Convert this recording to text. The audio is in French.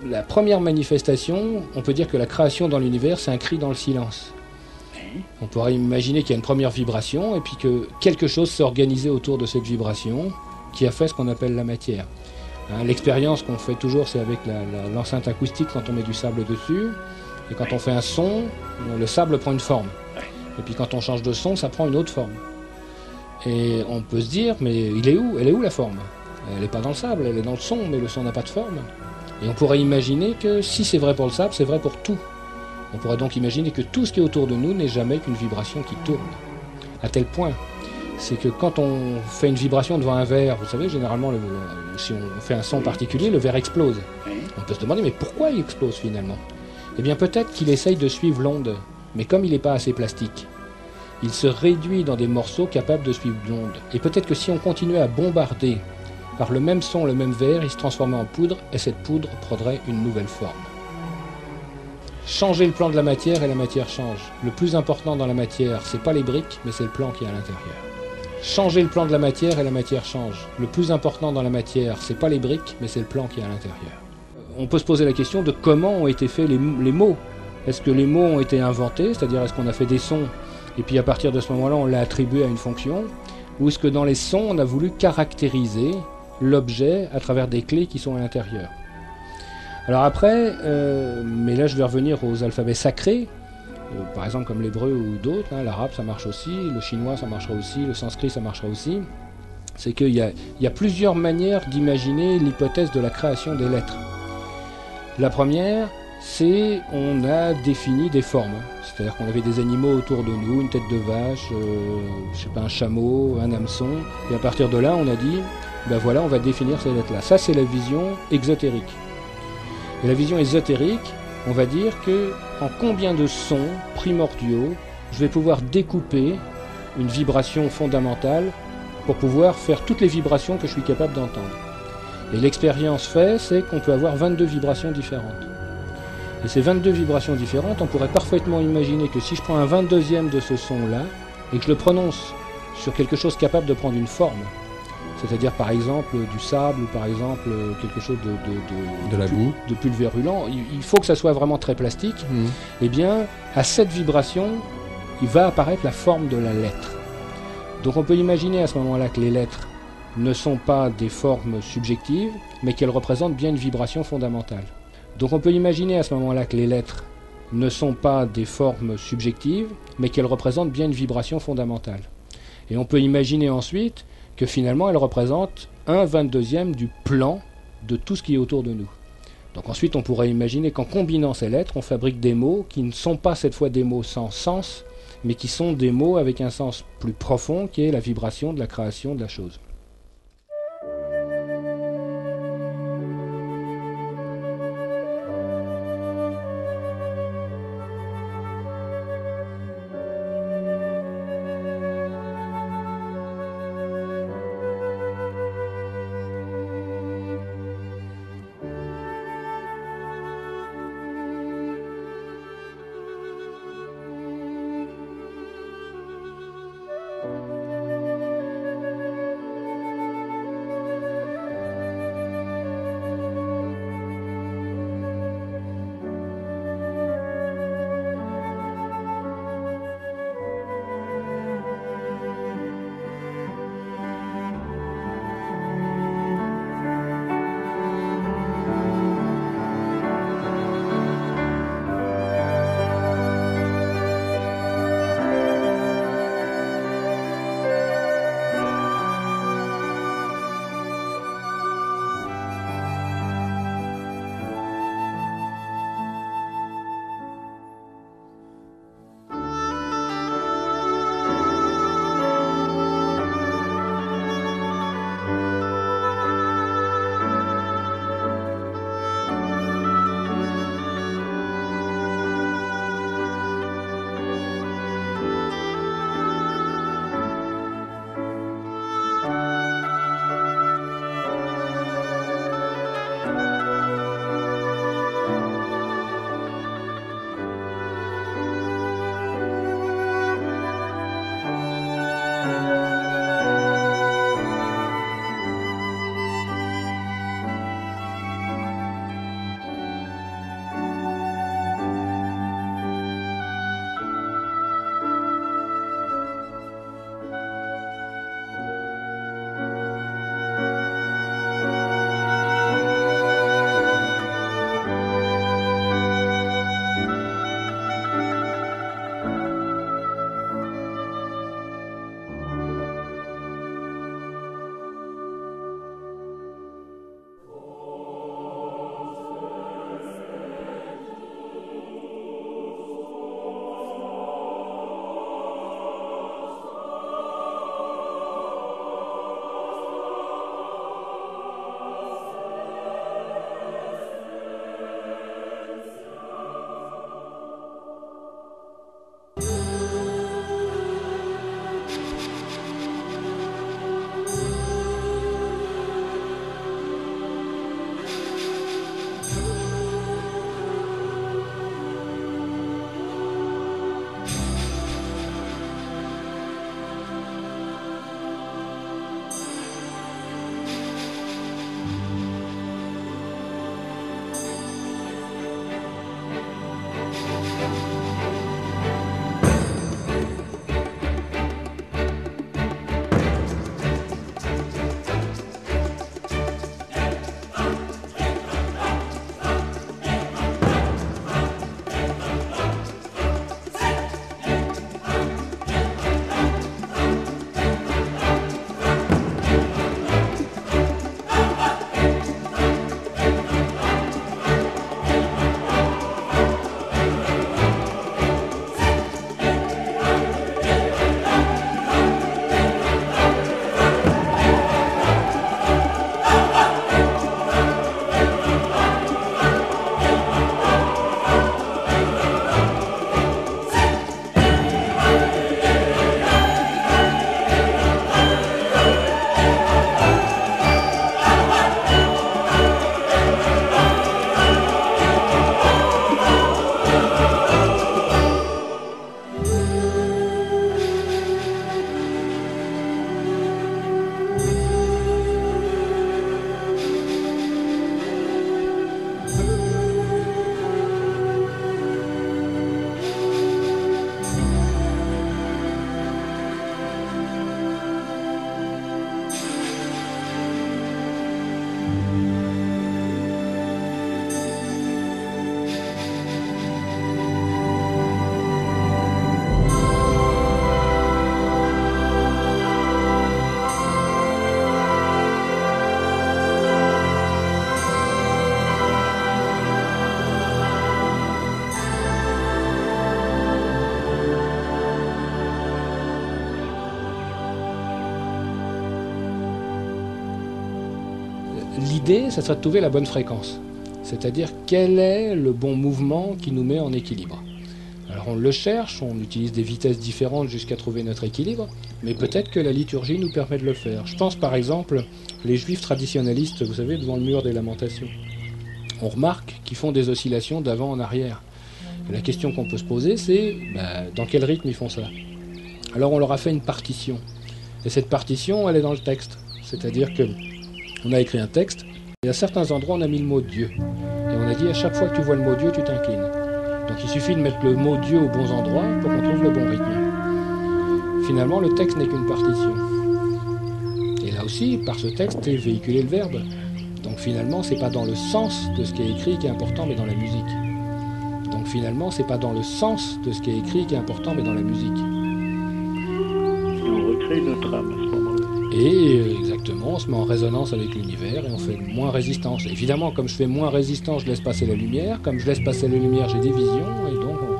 la première manifestation, on peut dire que la création dans l'univers, c'est un cri dans le silence. On pourrait imaginer qu'il y a une première vibration et puis que quelque chose s'est organisé autour de cette vibration qui a fait ce qu'on appelle la matière. Hein, l'expérience qu'on fait toujours, c'est avec l'enceinte acoustique quand on met du sable dessus. Et quand on fait un son, le sable prend une forme. Et puis quand on change de son, ça prend une autre forme. Et on peut se dire, mais elle est où la forme? Elle n'est pas dans le sable, elle est dans le son, mais le son n'a pas de forme. Et on pourrait imaginer que si c'est vrai pour le sable, c'est vrai pour tout. On pourrait donc imaginer que tout ce qui est autour de nous n'est jamais qu'une vibration qui tourne. À tel point, c'est que quand on fait une vibration devant un verre, vous savez, généralement, si on fait un son particulier, le verre explose. On peut se demander, mais pourquoi il explose finalement? Eh bien, peut-être qu'il essaye de suivre l'onde, mais comme il n'est pas assez plastique, il se réduit dans des morceaux capables de suivre l'onde. Et peut-être que si on continuait à bombarder par le même son, le même verre, il se transformait en poudre, et cette poudre prendrait une nouvelle forme. Changer le plan de la matière et la matière change. Le plus important dans la matière, c'est pas les briques, mais c'est le plan qui est à l'intérieur. Changer le plan de la matière et la matière change. Le plus important dans la matière, c'est pas les briques, mais c'est le plan qui est à l'intérieur. On peut se poser la question de comment ont été faits les mots. Est-ce que les mots ont été inventés, c'est-à-dire est-ce qu'on a fait des sons et puis à partir de ce moment-là on l'a attribué à une fonction, ou est-ce que dans les sons on a voulu caractériser l'objet à travers des clés qui sont à l'intérieur? Alors après, mais là je vais revenir aux alphabets sacrés, par exemple comme l'hébreu ou d'autres, hein, l'arabe ça marche aussi, le chinois ça marchera aussi, le sanskrit ça marchera aussi. C'est qu'il y a plusieurs manières d'imaginer l'hypothèse de la création des lettres. La première, c'est on a défini des formes. C'est-à-dire qu'on avait des animaux autour de nous, une tête de vache, je sais pas, un chameau, un hameçon. Et à partir de là, on a dit, ben voilà, on va définir ces lettres-là. Ça, c'est la vision exotérique. Et la vision ésotérique, on va dire que en combien de sons primordiaux, je vais pouvoir découper une vibration fondamentale pour pouvoir faire toutes les vibrations que je suis capable d'entendre. Et l'expérience fait, c'est qu'on peut avoir 22 vibrations différentes. Et ces 22 vibrations différentes, on pourrait parfaitement imaginer que si je prends un 22e de ce son-là, et que je le prononce sur quelque chose capable de prendre une forme, c'est-à-dire par exemple du sable, ou par exemple quelque chose de la boue, de pulvérulent, il faut que ça soit vraiment très plastique, et bien à cette vibration, il va apparaître la forme de la lettre. Donc on peut imaginer à ce moment-là que les lettres ne sont pas des formes subjectives, mais qu'elles représentent bien une vibration fondamentale. Donc on peut imaginer à ce moment-là que les lettres ne sont pas des formes subjectives, mais qu'elles représentent bien une vibration fondamentale. Et on peut imaginer ensuite que finalement elles représentent un 22e du plan de tout ce qui est autour de nous. Donc ensuite on pourrait imaginer qu'en combinant ces lettres, on fabrique des mots qui ne sont pas cette fois des mots sans sens, mais qui sont des mots avec un sens plus profond, qui est la vibration de la création de la chose. l'idée, ça serait de trouver la bonne fréquence. C'est-à-dire quel est le bon mouvement qui nous met en équilibre. Alors on le cherche, on utilise des vitesses différentes jusqu'à trouver notre équilibre, mais peut-être que la liturgie nous permet de le faire. Je pense par exemple, les juifs traditionnalistes, vous savez, devant le mur des lamentations. On remarque qu'ils font des oscillations d'avant en arrière. Et la question qu'on peut se poser, c'est dans quel rythme ils font ça? Alors on leur a fait une partition. Et cette partition, elle est dans le texte. C'est-à-dire qu'on a écrit un texte, et à certains endroits, on a mis le mot Dieu. Et on a dit, à chaque fois que tu vois le mot Dieu, tu t'inclines. Donc il suffit de mettre le mot Dieu aux bons endroits pour qu'on trouve le bon rythme. Finalement, le texte n'est qu'une partition. Et là aussi, par ce texte, est véhiculé le verbe. Donc finalement, c'est pas dans le sens de ce qui est écrit qui est important, mais dans la musique. Donc finalement, c'est pas dans le sens de ce qui est écrit qui est important, mais dans la musique. Et on recrée notre âme à ce moment-là. Et exactement, on se met en résonance avec l'univers et on fait moins résistance. Évidemment, comme je fais moins résistance, je laisse passer la lumière. Comme je laisse passer la lumière, j'ai des visions et donc on